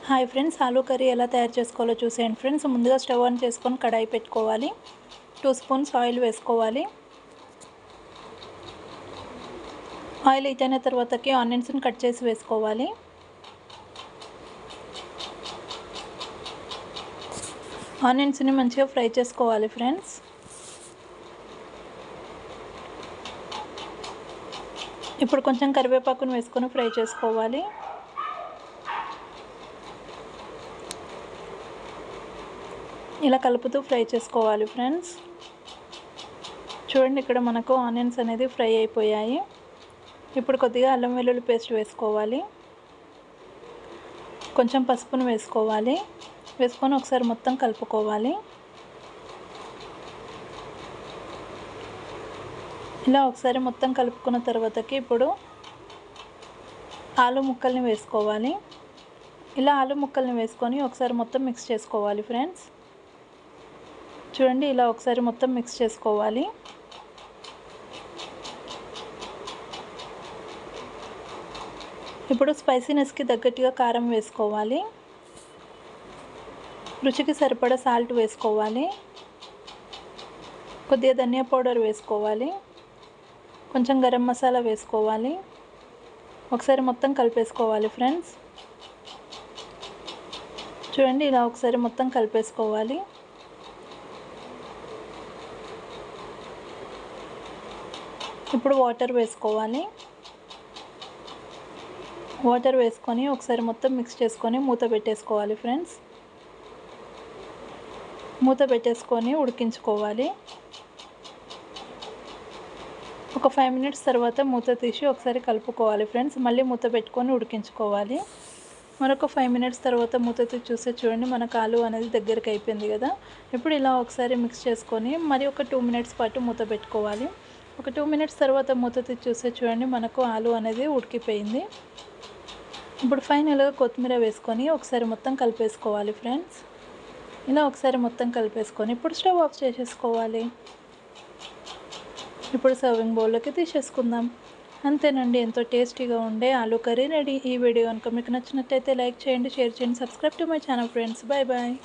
Hi friends, aloo curry ఎలా తయారు చేసుకోవాలో చూసేయండి ఫ్రెండ్స్. ముందుగా స్టవ్ ఆన్ చేసుకొని కడాయి పెట్టుకోవాలి. 2 స్పూన్స్ ఆయిల్ వేసుకోవాలి. ఆయిల్ హీట్ అయిన తర్వాతకి ఆనియన్స్ని కట్ చేసి వేసుకోవాలి. ఆనియన్స్ని మంచిగా ఫ్రై చేసుకోవాలి ఫ్రెండ్స్. ఇప్పుడు కొంచెం కరివేపాకును వేసుకొని ఫ్రై చేసుకోవాలి. ఇలా కలుపుతూ ఫ్రై చేసుకోవాలి ఫ్రెండ్స్. చూడండి, ఇక్కడ మనకు ఆనియన్స్ అనేది ఫ్రై అయిపోయాయి. ఇప్పుడు కొద్దిగా అల్లం వెల్లుల్లి పేస్ట్ వేసుకోవాలి. కొంచెం పసుపును వేసుకోవాలి. వేసుకొని ఒకసారి మొత్తం కలుపుకోవాలి. ఇలా ఒకసారి మొత్తం కలుపుకున్న తర్వాతకి ఇప్పుడు ఆలు ముక్కల్ని వేసుకోవాలి. ఇలా ఆలు ముక్కల్ని వేసుకొని ఒకసారి మొత్తం మిక్స్ చేసుకోవాలి ఫ్రెండ్స్. చూడండి, ఇలా ఒకసారి మొత్తం మిక్స్ చేసుకోవాలి. ఇప్పుడు స్పైసీనెస్కి తగ్గట్టుగా కారం వేసుకోవాలి. రుచికి సరిపడా సాల్ట్ వేసుకోవాలి. కొద్దిగా ధనియా పౌడర్ వేసుకోవాలి. కొంచెం గరం మసాలా వేసుకోవాలి. ఒకసారి మొత్తం కలిపేసుకోవాలి ఫ్రెండ్స్. చూడండి, ఇలా ఒకసారి మొత్తం కలిపేసుకోవాలి. ఇప్పుడు వాటర్ వేసుకోవాలి. వాటర్ వేసుకొని ఒకసారి మొత్తం మిక్స్ చేసుకొని మూత పెట్టేసుకోవాలి ఫ్రెండ్స్. మూత పెట్టేసుకొని ఉడికించుకోవాలి. ఒక 5 మినిట్స్ తర్వాత మూత తీసి ఒకసారి కలుపుకోవాలి ఫ్రెండ్స్. మళ్ళీ మూత పెట్టుకొని ఉడికించుకోవాలి. మరొక 5 మినిట్స్ తర్వాత మూత తీసి చూస్తే చూడండి, మనకు ఆలు అనేది దగ్గరికి అయిపోయింది కదా. ఇప్పుడు ఇలా ఒకసారి మిక్స్ చేసుకొని మరి ఒక 2 మినిట్స్ పాటు మూత పెట్టుకోవాలి. ఒక 2 మినిట్స్ తర్వాత మూత తీసి చూస్తే చూడండి, మనకు ఆలు అనేది ఉడికిపోయింది. ఇప్పుడు ఫైనల్గా కొత్తిమీర వేసుకొని ఒకసారి మొత్తం కలిపేసుకోవాలి ఫ్రెండ్స్. ఇలా ఒకసారి మొత్తం కలిపేసుకొని ఇప్పుడు స్టవ్ ఆఫ్ చేసేసుకోవాలి. ఇప్పుడు సర్వింగ్ బౌల్లోకి తీసేసుకుందాం. అంతేనండి, ఎంతో టేస్టీగా ఉండే ఆలూ కర్రీ రెడీ. ఈ వీడియో కనుక మీకు నచ్చినట్టయితే లైక్ చేయండి, షేర్ చేయండి, subscribe to my channel friends. Bye bye.